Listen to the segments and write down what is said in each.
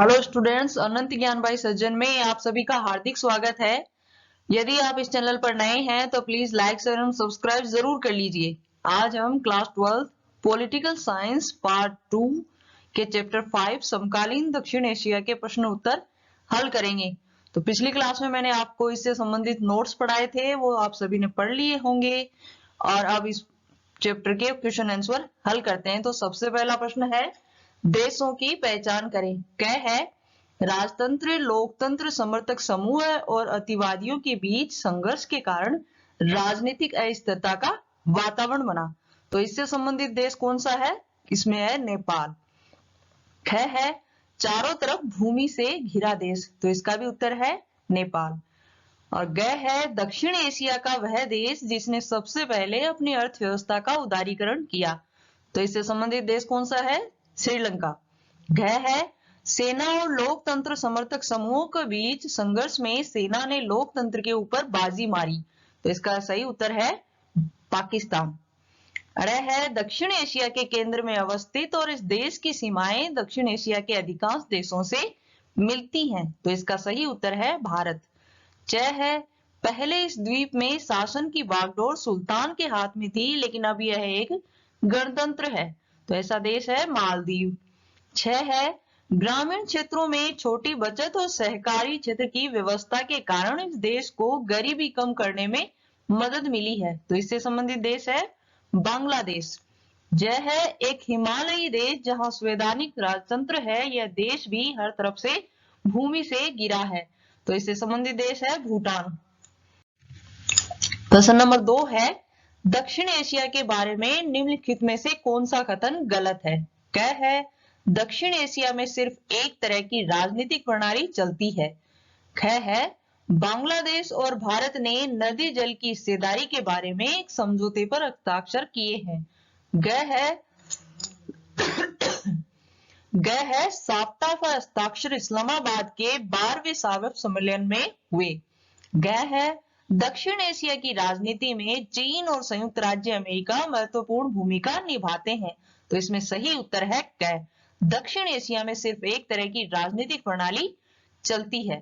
Hello students, अनंत ज्ञान भाई सज्जन में आप सभी का हार्दिक स्वागत है। यदि आप इस चैनल पर नए हैं तो प्लीज लाइक शेयर एवं सब्सक्राइब जरूर कर लीजिए। आज हम क्लास 12 पॉलिटिकल साइंस पार्ट 2 के चैप्टर 5 समकालीन दक्षिण एशिया के प्रश्न उत्तर हल करेंगे। तो पिछली क्लास में मैंने आपको इससे संबंधित नोट्स पढ़ाए थे, वो आप सभी ने पढ़ लिए होंगे और अब इस चैप्टर के क्वेश्चन आंसर हल करते हैं। तो सबसे पहला प्रश्न है, देशों की पहचान करें। क्या है? राजतंत्र, लोकतंत्र, समर्थक समूह और अतिवादियों के बीच संघर्ष के कारण राजनीतिक अस्थिरता का वातावरण बना। तो इससे संबंधित देश कौन सा है? इसमें है नेपाल। ख है चारों तरफ भूमि से घिरा देश। तो इसका भी उत्तर है नेपाल। और ग है दक्षिण एशिया का वह देश जिसने सबसे पहले अपनी अर्थव्यवस्था का उदारीकरण किया। तो इससे संबंधित देश कौन सा है? श्रीलंका। घ है सेना और लोकतंत्र समर्थक समूहों के बीच संघर्ष में सेना ने लोकतंत्र के ऊपर बाजी मारी। तो इसका सही उत्तर है पाकिस्तान। अरे है दक्षिण एशिया के केंद्र में अवस्थित और इस देश की सीमाएं दक्षिण एशिया के अधिकांश देशों से मिलती हैं। तो इसका सही उत्तर है भारत। च है पहले इस द्वीप में शासन की बागडोर सुल्तान के हाथ में थी, लेकिन अब यह एक गणतंत्र है। तो ऐसा देश है मालदीव। 6 है ग्रामीण क्षेत्रों में छोटी बचत और सहकारी क्षेत्र की व्यवस्था के कारण इस देश को गरीबी कम करने में मदद मिली है। तो इससे संबंधित देश है बांग्लादेश। यह है एक हिमालयी देश जहां संवैधानिक राजतंत्र है। यह देश भी हर तरफ से भूमि से घिरा है। तो इससे संबंधित देश है भूटान। प्रश्न नंबर 2 है, दक्षिण एशिया के बारे में निम्नलिखित में से कौन सा कथन गलत है? क्या है दक्षिण एशिया में सिर्फ एक तरह की राजनीतिक प्रणाली चलती है। ख है बांग्लादेश और भारत ने नदी जल की हिस्सेदारी के बारे में एक समझौते पर हस्ताक्षर किए हैं। ग है साप्ताह पर हस्ताक्षर इस्लामाबाद के 12वें सार्वभौमिक सम्मेलन में हुए। ग है दक्षिण एशिया की राजनीति में चीन और संयुक्त राज्य अमेरिका महत्वपूर्ण भूमिका निभाते हैं। तो इसमें सही उत्तर है क। दक्षिण एशिया में सिर्फ एक तरह की राजनीतिक प्रणाली चलती है।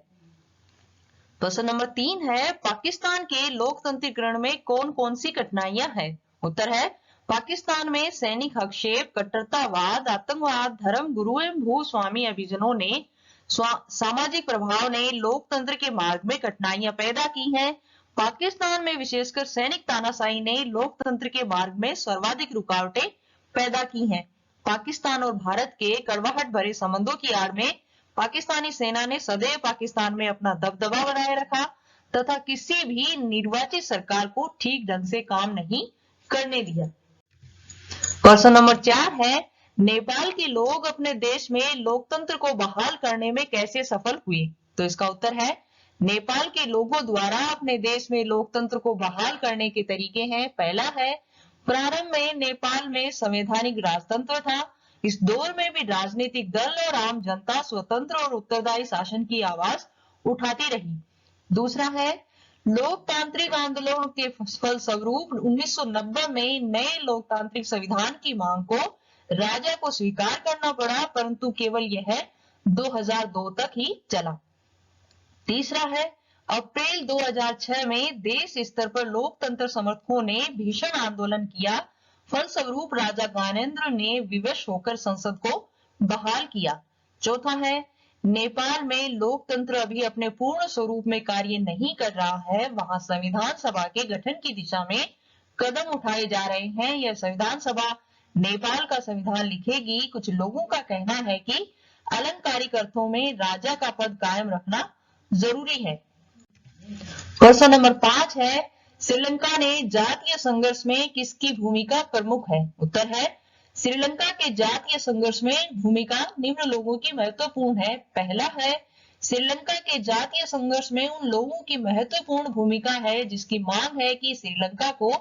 प्रश्न नंबर 3 है, पाकिस्तान के लोकतंत्रीकरण में कौन कौन सी कठिनाइयां हैं? उत्तर है पाकिस्तान में सैनिक हस्तक्षेप, कट्टरतावाद, आतंकवाद, धर्म गुरु एवं भूस्वामी अभिजनों ने सामाजिक प्रभाव ने लोकतंत्र के मार्ग में कठिनाइयां पैदा की हैं। पाकिस्तान में विशेषकर सैनिक तानाशाही ने लोकतंत्र के मार्ग में सर्वाधिक रुकावटें पैदा की हैं। पाकिस्तान और भारत के कड़वाहट भरे संबंधों की आड़ में पाकिस्तानी सेना ने सदैव पाकिस्तान में अपना दबदबा बनाए रखा तथा किसी भी निर्वाचित सरकार को ठीक ढंग से काम नहीं करने दिया। प्रश्न नंबर 4 है, नेपाल के लोग अपने देश में लोकतंत्र को बहाल करने में कैसे सफल हुए? तो इसका उत्तर है नेपाल के लोगों द्वारा अपने देश में लोकतंत्र को बहाल करने के तरीके हैं। पहला है, प्रारंभ में नेपाल में संवैधानिक राजतंत्र था। इस दौर में भी राजनीतिक दल और आम जनता स्वतंत्र और उत्तरदायी शासन की आवाज उठाती रही। दूसरा है, लोकतांत्रिक आंदोलनों के फलस्वरूप 1990 में नए लोकतांत्रिक संविधान की मांग को राजा को स्वीकार करना पड़ा, परंतु केवल यह 2002 तक ही चला। तीसरा है, अप्रैल 2006 में देश स्तर पर लोकतंत्र समर्थकों ने भीषण आंदोलन किया। फलस्वरूप राजा ज्ञानेंद्र ने विवश होकर संसद को बहाल किया। चौथा है, नेपाल में लोकतंत्र अभी अपने पूर्ण स्वरूप में कार्य नहीं कर रहा है। वहां संविधान सभा के गठन की दिशा में कदम उठाए जा रहे हैं। यह संविधान सभा नेपाल का संविधान लिखेगी। कुछ लोगों का कहना है कि अलंकारिक अर्थों में राजा का पद कायम रखना जरूरी है। प्रश्न नंबर 5 है, श्रीलंका ने जातीय संघर्ष में किसकी भूमिका प्रमुख है? उत्तर है श्रीलंका के जातीय संघर्ष में भूमिका निम्न लोगों की महत्वपूर्ण है। पहला है, श्रीलंका के जातीय संघर्ष में उन लोगों की महत्वपूर्ण भूमिका है जिसकी मांग है कि श्रीलंका को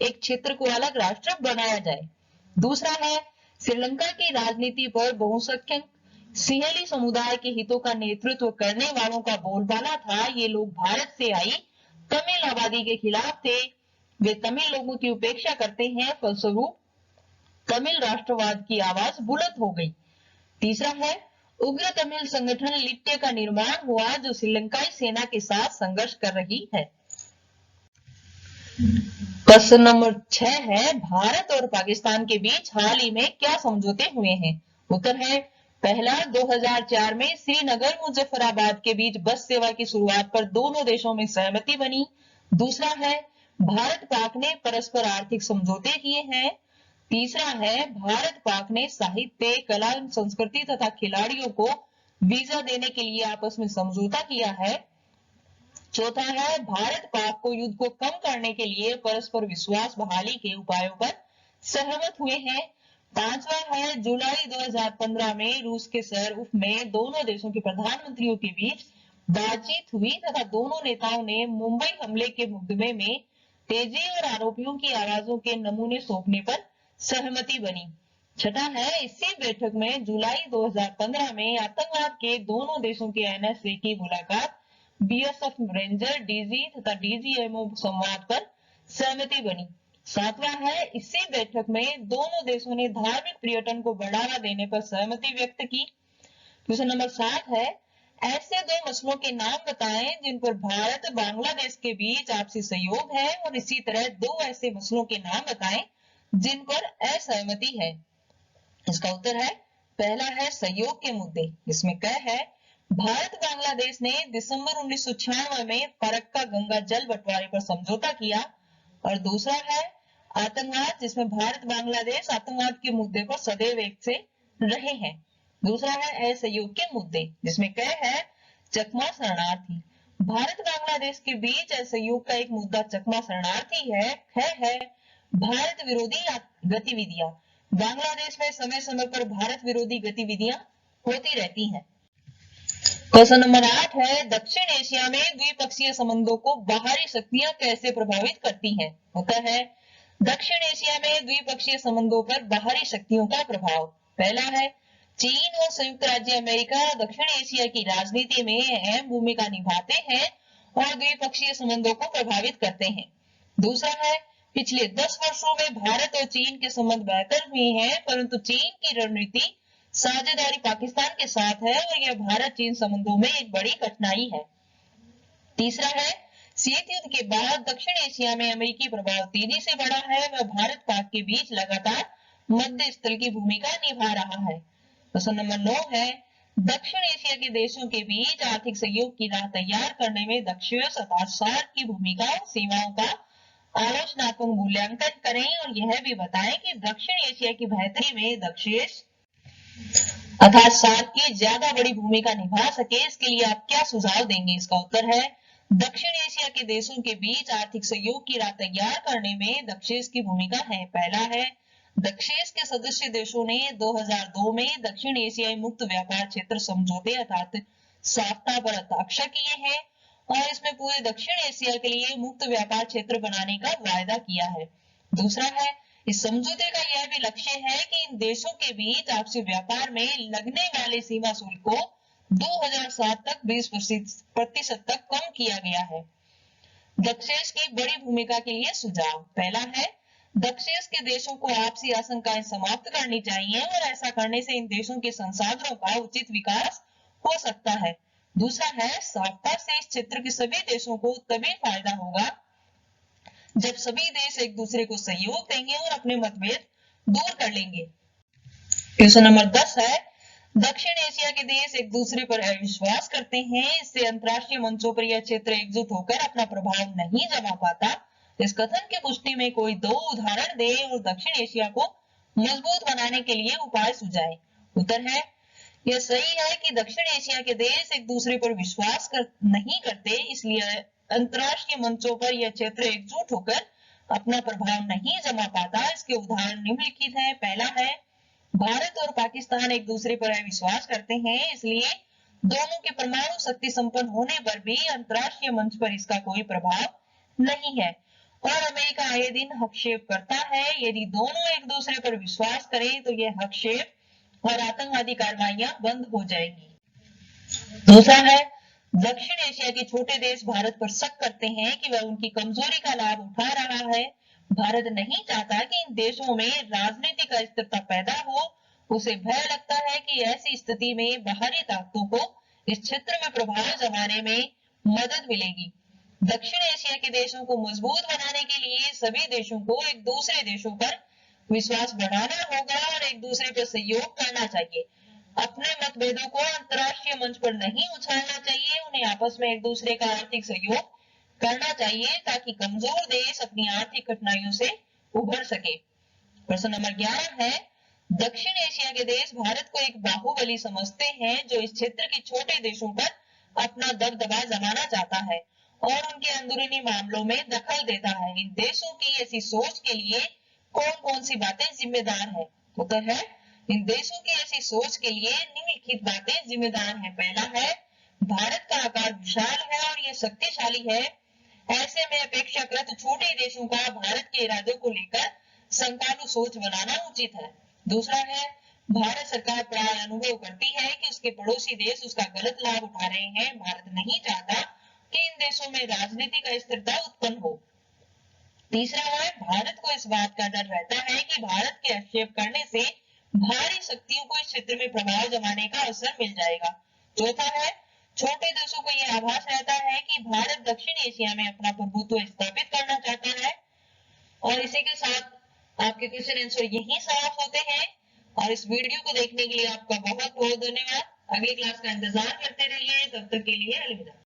एक क्षेत्र को अलग राष्ट्र बनाया जाए। दूसरा है, श्रीलंका की राजनीति पर बहुसंख्यक सिंहली समुदाय के हितों का नेतृत्व करने वालों का बोलबाला था। ये लोग भारत से आई तमिल आबादी के खिलाफ थे। वे तमिल लोगों की उपेक्षा करते हैं। फलस्वरूप तमिल राष्ट्रवाद की आवाज बुलंद हो गई। तीसरा है, उग्र तमिल संगठन लिट्टे का निर्माण हुआ जो श्रीलंकाई सेना के साथ संघर्ष कर रही है। प्रश्न नंबर 6 है भारत और पाकिस्तान के बीच हाल ही में क्या समझौते हुए हैं? उत्तर है पहला 2004 में श्रीनगर मुजफ्फराबाद के बीच बस सेवा की शुरुआत पर दोनों देशों में सहमति बनी। दूसरा है भारत पाक ने परस्पर आर्थिक समझौते किए हैं। तीसरा है भारत पाक ने साहित्य, कला, संस्कृति तथा खिलाड़ियों को वीजा देने के लिए आपस में समझौता किया है। चौथा है भारत पाक को युद्ध को कम करने के लिए परस्पर विश्वास बहाली के उपायों पर सहमत हुए हैं। पांचवा है जुलाई 2015 में रूस के शहर उफ में दोनों देशों के प्रधानमंत्रियों के बीच बातचीत हुई तथा दोनों नेताओं ने मुंबई हमले के मुकदमे में तेजी और आरोपियों की आवाजों के नमूने सौंपने पर सहमति बनी। छठा है इसी बैठक में जुलाई 2015 में आतंकवाद के दोनों देशों के एनएसए की मुलाकात, बीएसएफ रेंजर, डीजी तथा डीजीएमओ संवाद पर सहमति बनी। सातवां है इसी बैठक में दोनों देशों ने धार्मिक पर्यटन को बढ़ावा देने पर सहमति व्यक्त की। क्वेश्चन नंबर 7 है ऐसे दो मसलों के नाम बताएं जिन पर भारत बांग्लादेश के बीच आपसी सहयोग है और इसी तरह दो ऐसे मसलों के नाम बताएं जिन पर असहमति है। इसका उत्तर है पहला है सहयोग के मुद्दे, जिसमें कह है भारत बांग्लादेश ने दिसंबर 1996 में फरक्का गंगा जल बंटवारे पर समझौता किया। और दूसरा है आतंकवाद, जिसमें भारत बांग्लादेश आतंकवाद के मुद्दे पर सदैव एक से रहे हैं। दूसरा है असहयोग के मुद्दे, जिसमें कह है चकमा शरणार्थी। भारत बांग्लादेश के बीच असहयोग का एक मुद्दा चकमा शरणार्थी है भारत विरोधी गतिविधियां। बांग्लादेश में समय समय पर भारत विरोधी गतिविधियां होती रहती हैं। क्वेश्चन नंबर 8 है दक्षिण एशिया में द्विपक्षीय संबंधों को बाहरी शक्तियां कैसे प्रभावित करती हैं? उत्तर है दक्षिण एशिया में द्विपक्षीय संबंधों पर बाहरी शक्तियों का प्रभाव। पहला है चीन और संयुक्त राज्य अमेरिका दक्षिण एशिया की राजनीति में अहम भूमिका निभाते हैं और द्विपक्षीय संबंधों को प्रभावित करते हैं। दूसरा है पिछले 10 वर्षों में भारत और चीन के संबंध बेहतर हुए हैं, परंतु चीन की रणनीति साझेदारी पाकिस्तान के साथ है और यह भारत चीन संबंधों में एक बड़ी कठिनाई है। तीसरा है शीत युद्ध के बाद दक्षिण एशिया में अमेरिकी प्रभाव तेजी से बढ़ा है, वह भारत पाक के बीच लगातार मध्य स्थल की भूमिका निभा रहा है। क्वेश्चन नंबर 9 है दक्षिण एशिया के देशों के बीच आर्थिक सहयोग की राह तैयार करने में दक्षेस अर्थात सार्क की भूमिका और सीमाओं का आलोचनात्मक मूल्यांकन करें और यह भी बताएं कि दक्षिण एशिया की बेहतरी में दक्षेस अर्थात सार्क की ज्यादा बड़ी भूमिका निभा सके, इसके लिए आप क्या सुझाव देंगे? इसका उत्तर है दक्षिण एशिया के देशों के बीच आर्थिक सहयोग की राह तैयार करने में दक्षेस की भूमिका है। पहला है दक्षेस के सदस्य देशों ने 2002 में दक्षिण एशियाई मुक्त व्यापार क्षेत्र समझौते अर्थात साफ्टा पर हस्ताक्षर किए हैं और इसमें पूरे दक्षिण एशिया के लिए मुक्त व्यापार क्षेत्र बनाने का वायदा किया है। दूसरा है इस समझौते का यह भी लक्ष्य है कि इन देशों के बीच आपसी व्यापार में लगने वाले सीमा शुल्क को 2007 तक 20% तक कम किया गया है। दक्षेस की बड़ी भूमिका के लिए सुझाव। पहला है दक्षेस के देशों को आपसी आशंकाएं समाप्त करनी चाहिए और ऐसा करने से इन देशों के संसाधनों का उचित विकास हो सकता है। दूसरा है साफ्टा से इस क्षेत्र के सभी देशों को तभी फायदा होगा जब सभी देश एक दूसरे को सहयोग देंगे और अपने मतभेद दूर कर लेंगे। क्वेश्चन नंबर 10 है दक्षिण एशिया के देश एक दूसरे पर अविश्वास करते हैं, इससे अंतर्राष्ट्रीय मंचों पर यह क्षेत्र एकजुट होकर अपना प्रभाव नहीं जमा पाता। इस कथन की पुष्टि में कोई दो उदाहरण दे और दक्षिण एशिया को मजबूत बनाने के लिए उपाय सुझाए। उत्तर है यह सही है कि दक्षिण एशिया के देश एक दूसरे पर विश्वास नहीं करते, इसलिए अंतर्राष्ट्रीय मंचों पर यह क्षेत्र एकजुट होकर अपना प्रभाव नहीं जमा पाता। इसके उदाहरण निम्नलिखित हैं। पहला है भारत और पाकिस्तान एक दूसरे पर विश्वास करते हैं, इसलिए दोनों के परमाणु शक्ति संपन्न होने पर भी अंतर्राष्ट्रीय मंच पर इसका कोई प्रभाव नहीं है। और अमेरिका आए दिन हस्तक्षेप करता है, यदि दोनों एक दूसरे पर विश्वास करें तो यह हस्तक्षेप और आतंकवादी कार्रवाइयां बंद हो जाएंगी। दूसरा है दक्षिण एशिया के छोटे देश भारत पर शक करते हैं कि वह उनकी कमजोरी का लाभ उठा रहा है। भारत नहीं चाहता कि इन देशों में राजनीतिक अस्थिरता पैदा हो उसे भय लगता है कि ऐसी स्थिति में बाहरी ताकतों को इस क्षेत्र में प्रभाव जमाने में मदद मिलेगी। दक्षिण एशिया के देशों को मजबूत बनाने के लिए सभी देशों को एक दूसरे देशों पर विश्वास बढ़ाना होगा और एक दूसरे पर सहयोग करना चाहिए। अपने मतभेदों को अंतर्राष्ट्रीय मंच पर नहीं उछालना चाहिए, उन्हें आपस में एक दूसरे का आर्थिक सहयोग करना चाहिए ताकि कमजोर देश अपनी आर्थिक कठिनाइयों से उभर सके। प्रश्न नंबर 11 है, दक्षिण एशिया के देश भारत को एक बाहुबली समझते हैं जो इस क्षेत्र के छोटे देशों पर अपना दबदबा जमाना चाहता है और उनके अंदरूनी मामलों में दखल देता है। इन देशों की ऐसी सोच के लिए कौन कौन सी बातें जिम्मेदार है? उत्तर है, इन देशों की ऐसी सोच के लिए निम्नलिखित बातें जिम्मेदार हैं। पहला है, भारत का आकार विशाल है और यह शक्तिशाली है। ऐसे में अपेक्षाकृत छोटे देशों का भारत के इरादों को लेकर संकालु सोच बनाना उचित है। दूसरा है, भारत सरकार प्राय अनुभव करती है कि उसके पड़ोसी देश उसका गलत लाभ उठा रहे हैं। भारत नहीं चाहता कि इन देशों में राजनीतिक अस्थिरता उत्पन्न हो। तीसरा है, भारत को इस बात का डर रहता है कि भारत के हस्तक्षेप करने से भारी शक्तियों को इस क्षेत्र में प्रभाव जमाने का अवसर मिल जाएगा। चौथा है, छोटे देशों को यह आभास रहता है कि भारत दक्षिण एशिया में अपना प्रभुत्व स्थापित करना चाहता है। और इसी के साथ आपके क्वेश्चन आंसर यही समाप्त होते हैं और इस वीडियो को देखने के लिए आपका बहुत बहुत धन्यवाद। अगली क्लास का इंतजार करते रहिए, तब तक के लिए अलविदा।